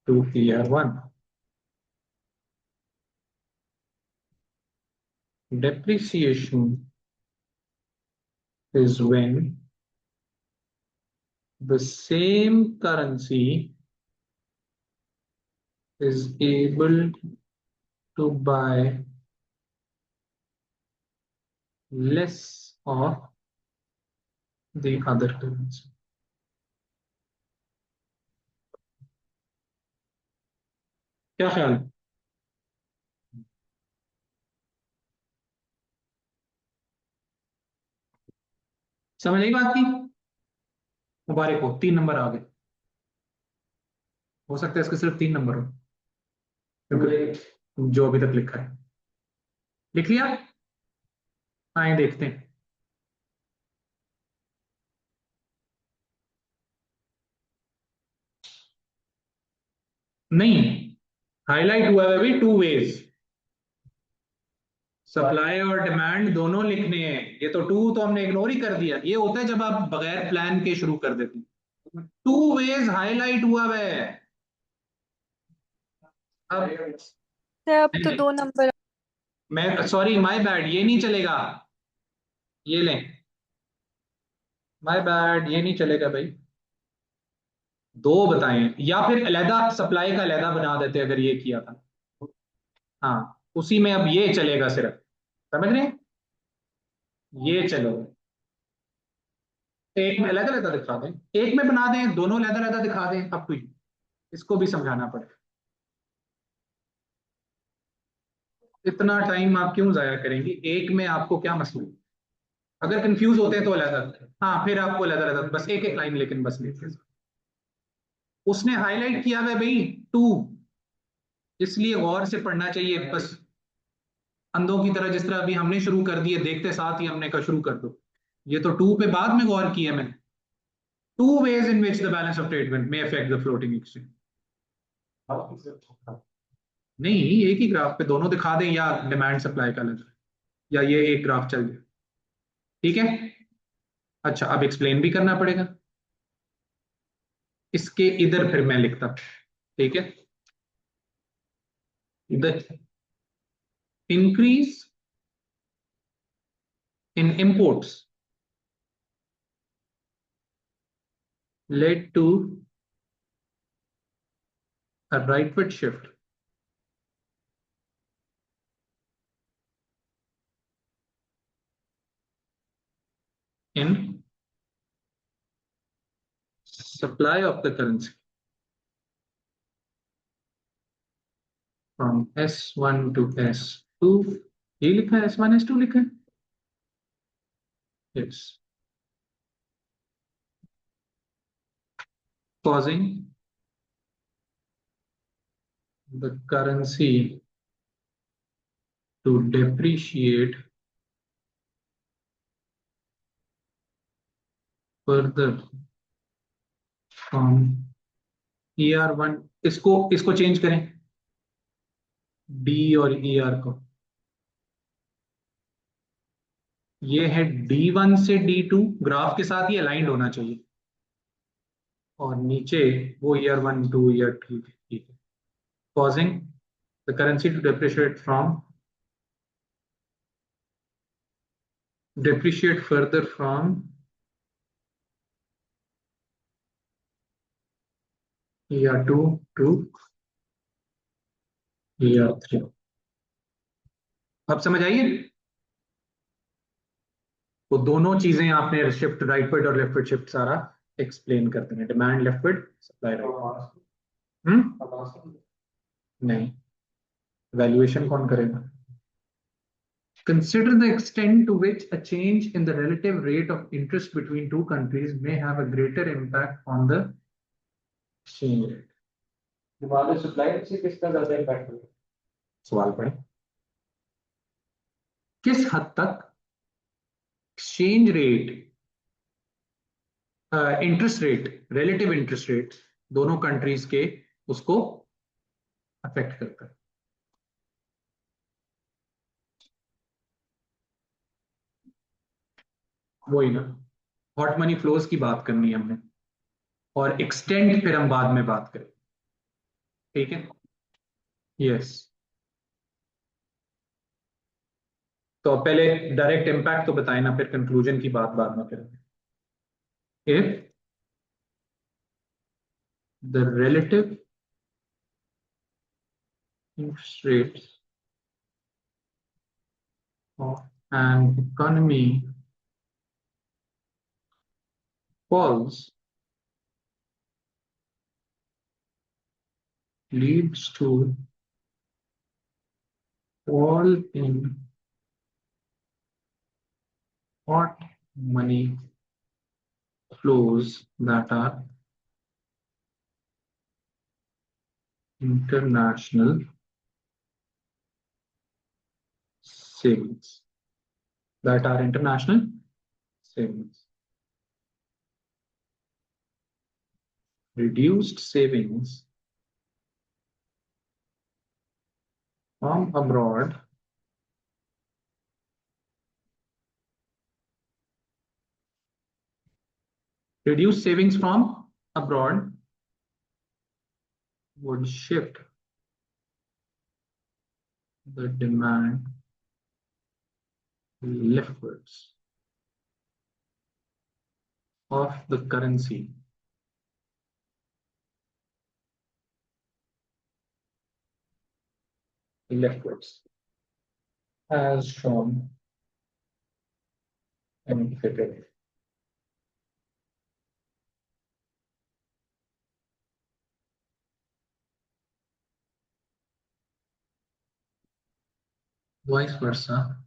to ER1. Depreciation is when the same currency is able to buy less of the other currency. क्या ख्याल है? समझ आई बात की? मुबारक हो, 3 number आ गए। हो सकता है इसके सिर्फ 3 नंबर हो, क्योंकि जो अभी तक लिखा है। लिख लिया? आए देखते हैं। नहीं, हाईलाइट हुआ है अभी 2 वेज, सप्लाई और डिमांड दोनों लिखने हैं। ये तो 2 तो हमने इग्नोर ही कर दिया। ये होता है जब आप बगैर प्लान के शुरू कर देते हैं। 2 वेज हाईलाइट हुआ है। अब सर अब तो 2 नंबर। मैं सॉरी, माय बैड, ये नहीं चलेगा। ये लें, माय बैड, ये नहीं चलेगा भाई। 2 बताएं, या फिर अलहदा सप्लाई का अलहदा बना देते अगर ये किया था। हाँ, उसी में अब ये चलेगा सिर्फ, समझ रहे हैं? ये चलो, एक में अलग अलग दिखा दें, एक में बना दें, दोनों अलग अलग दिखा दें, अब कोई इसको भी समझाना पड़ेगा। इतना टाइम आप क्यों जाया करेंगे? एक में आपको क्या मसला है? अगर कंफ्यूज होते हैं तो अलग, हाँ फिर आपको अलग अलग बस एक एक लाइन लेकिन बस लिखिए। उसने हाईलाइट किया हुआ है भाई 2, इसलिए गौर से पढ़ना चाहिए। बस अंधों की तरह, जिस तरह अभी हमने शुरू कर दिए, देखते साथ ही हमने कहा शुरू कर दो। ये तो 2 पे बाद में गौर किया मैंने। 2 ways in which the balance of trade may affect the floating exchange. नहीं, एक ही ग्राफ पे दोनों दिखा दें, या डिमांड सप्लाई का अलग, या ये एक ग्राफ चल जाए, ठीक है। अच्छा, अब एक्सप्लेन भी करना पड़ेगा इसके। इधर फिर मैं लिखता, ठीक है, इधर increase imports led to a rightward shift in supply of the currency from S1 to S2. ये लिखा है S1 S2 लिखा है? Yes. Causing the currency to depreciate further from ER1. इसको चेंज करें D और ER को. ये है D1 से D2 ग्राफ के साथ ही अलाइंड होना चाहिए और नीचे वो ER1 2 ER2 ठीक है. Causing the currency to depreciate further from ER2 to ER3. अब समझ आइए? वो दोनों चीजें आपने शिफ्ट राइटवर्ड और लेफ्टवर्ड शिफ्ट सारा एक्सप्लेन करते हैं. Demand leftward, supply rightward. नहीं, वैल्यूएशन कौन करेगा? Consider the extent to which a change in the relative rate of interest between two countries may have a greater impact on the exchange rate. Demand supply से किसका ज्यादा impact होगा? सवाल पढ़े. किस हद तक exchange rate, interest rate, relative interest rate दोनों कंट्रीज के उसको अफेक्ट करता है? वही ना, हॉट मनी फ्लोज की बात करनी है हमने और एक्सटेंड फिर हम बाद में बात करें. ठीक है. यस. तो पहले डायरेक्ट इम्पैक्ट तो बताए ना, फिर कंक्लूजन की बात बाद में करेंगे. If the relative interest rates of an economy falls leads to fall in hot money flows that are international savings. Reduced savings from abroad would shift the demand leftwards of the currency leftwards, as shown in figure. Vice versa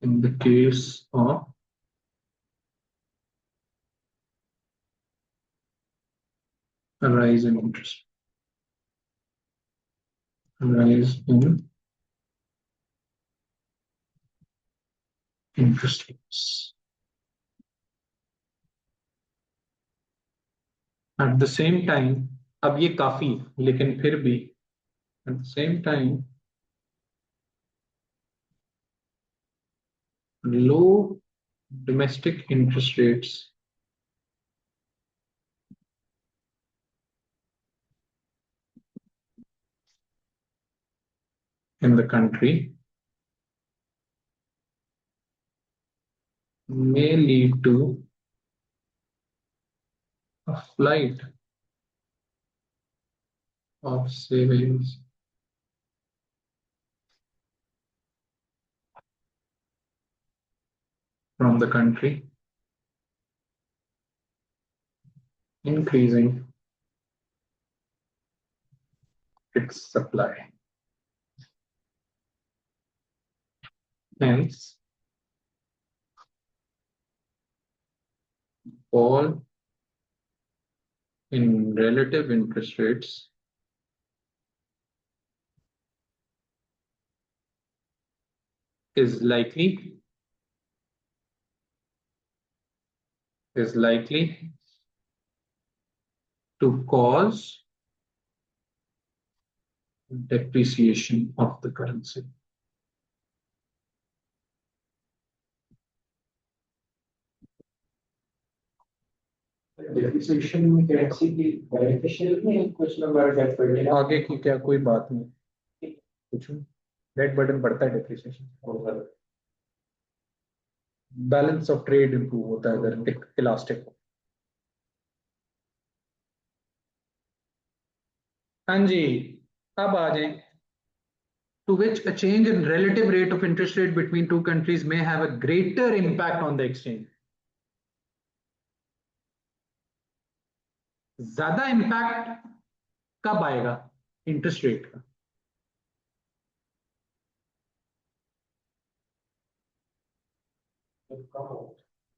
in the case of a rise in interest. Rise in interest rates. At the same time, अब ये काफी, लेकिन फिर भी at the same time, low domestic interest rates in the country may lead to a flight of savings from the country, increasing its supply. Hence, fall in relative interest rates is likely to cause depreciation of the currency. Depreciation में currency की beneficial में कुछ number date बढ़ने लगा। आगे की क्या कोई बात नहीं, कुछ डेट बर्डन बढ़ता है, depreciation, balance of trade improve होता है अगर इलास्टिक। हाँ जी, अब आ जाए। To which a change in relative rate of interest rate between two countries may have a greater impact on the exchange. ज्यादा इम्पैक्ट कब आएगा इंटरेस्ट रेट का?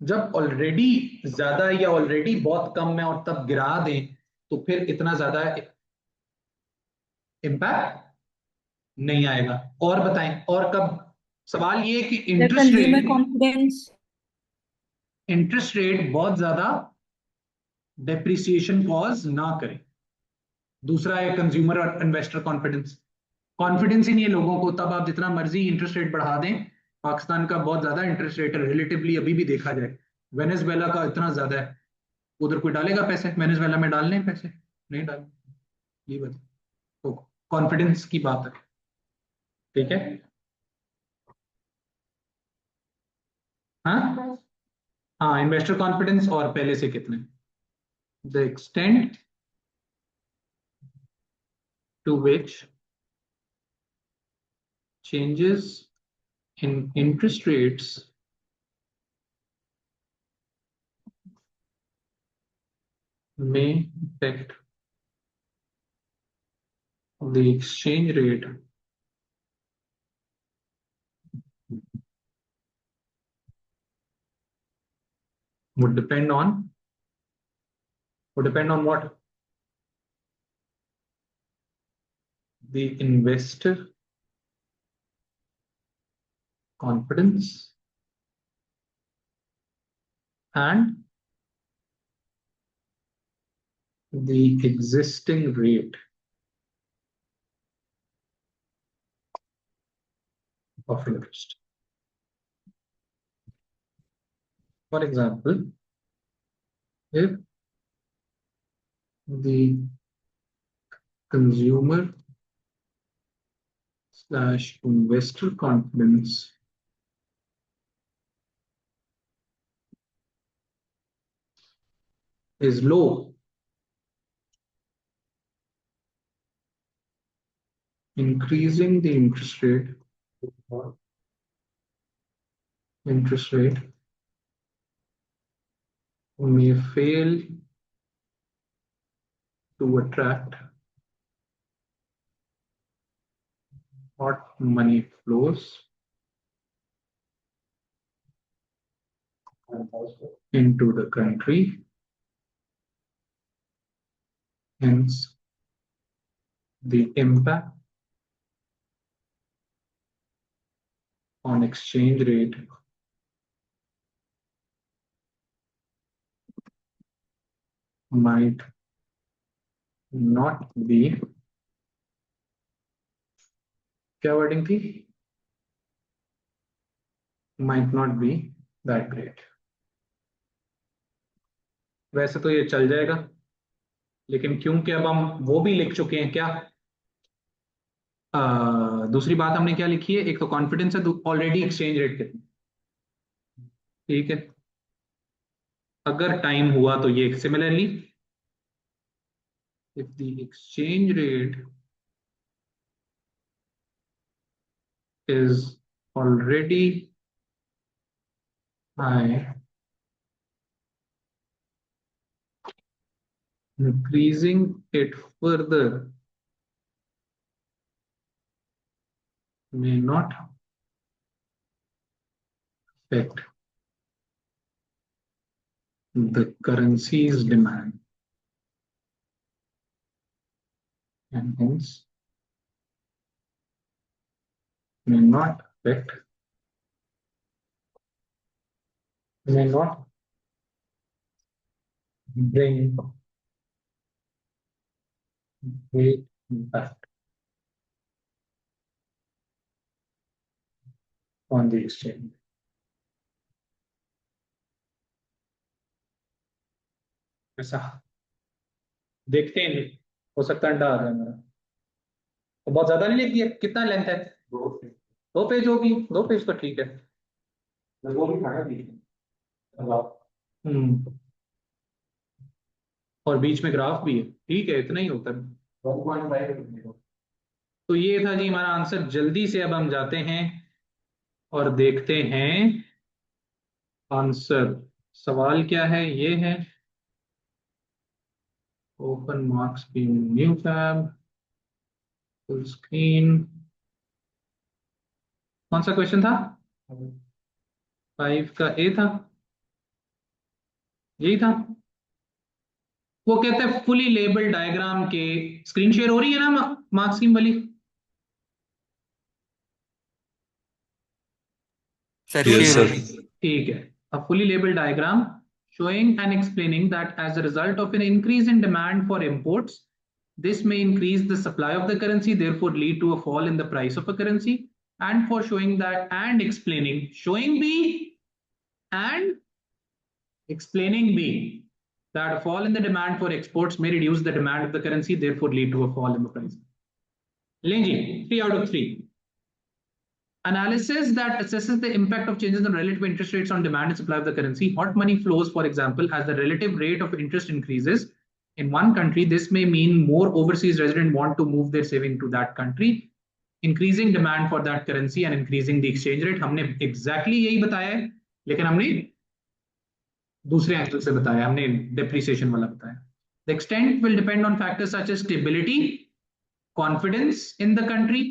जब ऑलरेडी ज्यादा या ऑलरेडी बहुत कम है और तब गिरा दें तो फिर इतना ज्यादा इम्पैक्ट नहीं आएगा। और बताएं और कब? सवाल ये कि इंटरेस्ट रेट बहुत ज्यादा डेप्रिसिएशन कॉज ना करे। दूसरा है कंज्यूमर और इन्वेस्टर कॉन्फिडेंस ही नहीं है लोगों को, तब आप जितना मर्जी इंटरेस्ट रेट बढ़ा दें। पाकिस्तान का बहुत ज्यादा इंटरेस्ट रेट है रिलेटिवली, अभी भी देखा जाए वेनेजुएला का इतना ज्यादा है, उधर कोई डालेगा पैसे? वेनेजुएला में डालने हैं पैसे? नहीं डालने। ये बात तो कॉन्फिडेंस की बात है, ठीक है। हाँ हाँ, इन्वेस्टर कॉन्फिडेंस और पहले से कितने, the extent to which changes in interest rates may affect the exchange rate would depend on what? The investor confidence and the existing rate of interest. For example, if the consumer / investor confidence is low, increasing the interest rate may fail to attract hot money flows into the country. Hence, the impact on exchange rate might not be, क्या wording थी? might not be that great. वैसे तो ये चल जाएगा, लेकिन क्योंकि अब हम वो भी लिख चुके हैं क्या, दूसरी बात हमने क्या लिखी है, एक तो कॉन्फिडेंस है, ऑलरेडी एक्सचेंज रेट कितना, ठीक है, अगर टाइम हुआ तो ये similarly if the exchange rate is already high, increasing it further may not affect the currency's demand and hence may not bring great impact on the exchange. ऐसा देखते हैं, हो सकता है अंडा आ जाए मेरा, तो बहुत ज्यादा नहीं लिख दिया, कितना लेंथ है? 2 पेज होगी, 2 पेज तो ठीक है। वो भी खाना बीच में और बीच में ग्राफ भी है, ठीक है, इतना ही होता है। 1.5 तो ये था जी हमारा आंसर। जल्दी से अब हम जाते हैं और देखते हैं आंसर। सवाल क्या है, ये है ओपन मार्क्स की न्यू टैब, फुल स्क्रीन। कौन सा क्वेश्चन था? 5 का ए था, यही था। वो कहते हैं फुली लेबल डायग्राम के, स्क्रीन शेयर हो रही है ना मार्क्स स्कीम वाली? ठीक है। A fully labeled diagram showing and explaining that as a result of an increase in demand for imports, this may increase the supply of the currency, therefore lead to a fall in the price of a currency, and for showing that and explaining, showing B and explaining B, that a fall in the demand for exports may reduce the demand of the currency, therefore lead to a fall in the price. लें जी, 3 out of 3. Analysis that assesses the impact of changes in relative interest rates on demand and supply of the currency. Hot money flows, for example, as the relative rate of interest increases in one country, this may mean more overseas residents want to move their saving to that country, increasing demand for that currency and increasing the exchange rate. हमने exactly यही बताया है, लेकिन हमने दूसरे angle से बताया, हमने depreciation वाला बताया. The extent will depend on factors such as stability, confidence in the country,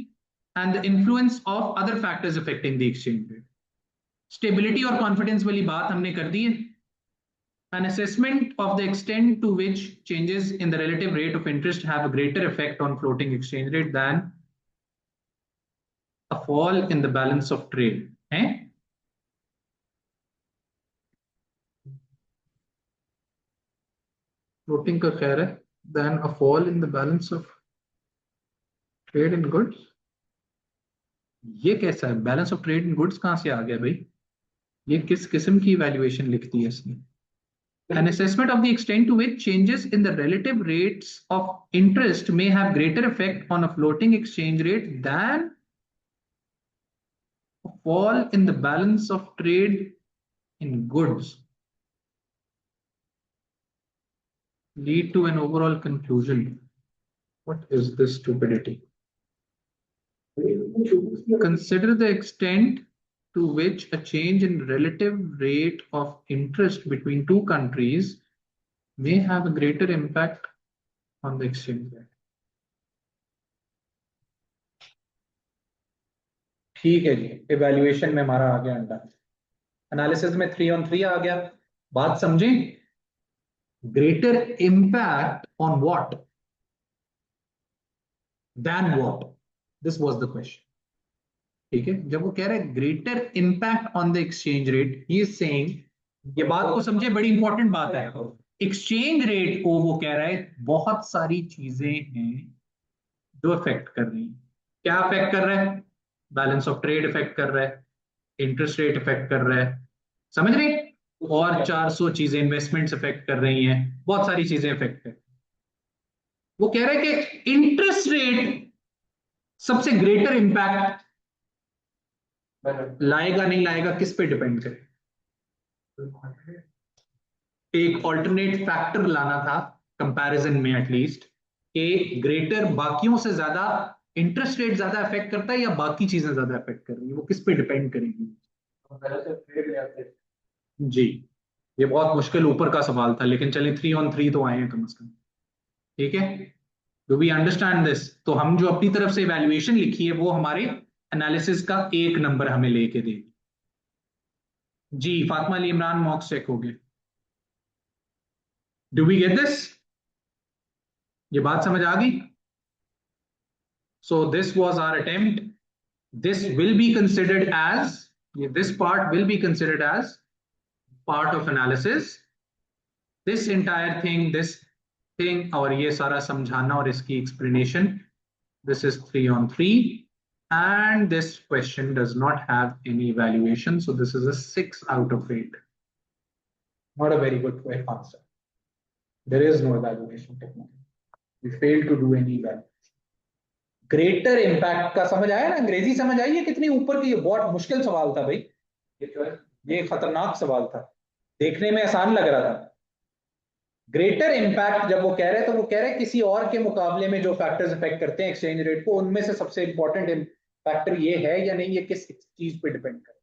and the influence of other factors affecting the exchange rate. Stability और confidence वाली बात हमने कर दी है. An assessment of the extent to which changes in the relative rate of interest have a greater effect on floating exchange rate than a fall in the balance of trade. है? Floating का खैर है, than a fall in the balance of trade in goods. ये कैसा है? Balance of trade in goods कहां से आ गया भाई? ये किस किस्म की वैल्यूएशन लिखती है इसने? An assessment of the extent to which changes in the relative rates of interest may have greater effect on a floating exchange rate than a fall in the balance of trade in goods lead to an overall conclusion. What is this stupidity? Consider the extent to which a change in relative rate of interest between two countries may have a greater impact on the exchange rate. ठीक है जी, evaluation में हमारा आ गया अंडा, analysis में 3 on 3 आ गया. बात समझें? Greater impact on what then what, this was the question. ठीक है, जब वो कह रहे हैं greater impact on the exchange rate, he is saying, ये बात को समझे, बड़ी इंपॉर्टेंट बात है. एक्सचेंज रेट को वो कह रहा है बहुत सारी चीजें हैं जो अफेक्ट कर रही हैं. क्या अफेक्ट कर रहा है? बैलेंस ऑफ ट्रेड इफेक्ट कर रहा है, इंटरेस्ट रेट इफेक्ट कर रहा है, समझ रहे? और 400 चीजें, इन्वेस्टमेंट्स इफेक्ट कर रही हैं, बहुत सारी चीजें इफेक्ट कर. वो कह रहे हैं कि इंटरेस्ट रेट सबसे ग्रेटर इंपैक्ट लाएगा नहीं लाएगा, किस पे डिपेंड करे? एक ऑल्टरनेट फैक्टर लाना था कंपैरिजन में एटलीस्ट, कि ग्रेटर बाकियों से ज्यादा इंटरेस्ट रेट ज्यादा अफेक्ट करता है या बाकी चीजें ज्यादा अफेक्ट कर रही है, वो किस पे डिपेंड करेगी। पहले से ट्रेड लेते हैं। जी, ये बहुत मुश्किल ऊपर का सवाल था, लेकिन चलिए 3 on 3 तो आए हैं कम से कम। ठीक है, डू वी अंडरस्टैंड दिस? तो हम जो अपनी तरफ से इवैल्यूएशन लिखी है वो हमारे एनालिसिस का 1 नंबर हमें लेके देगी। जी, फातिमा अली इमरान मॉक्स चेक हो गए। Do we get this? ये बात समझ आ गई? So this was our attempt. This will be considered as, this part will be considered as part of analysis. This entire thing, this thing, और ये सारा समझाना और इसकी explanation, this is 3 on 3, and this question does not have any evaluation, so this is a 6 out of 8. Not a very good answer. There is no evaluation technique. We failed to do any evaluation. Greater impact का समझ आया ना? अंग्रेजी समझ आई है कितनी ऊपर की? ये बहुत मुश्किल सवाल था भाई, ये खतरनाक सवाल था, देखने में आसान लग रहा था। ग्रेटर इम्पैक्ट जब वो कह रहे हैं तो वो कह रहे हैं किसी और के मुकाबले में जो फैक्टर्स इफेक्ट करते हैं एक्सचेंज रेट को, उनमें से सबसे इंपॉर्टेंट फैक्टर ये है या नहीं, ये किस चीज पे डिपेंड करे।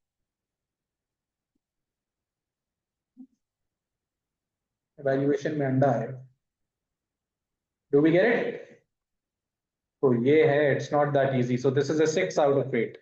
इवैल्यूएशन में अंडा है। Do we get it? तो ये है, it's not that easy, so this is a 6 out of 8.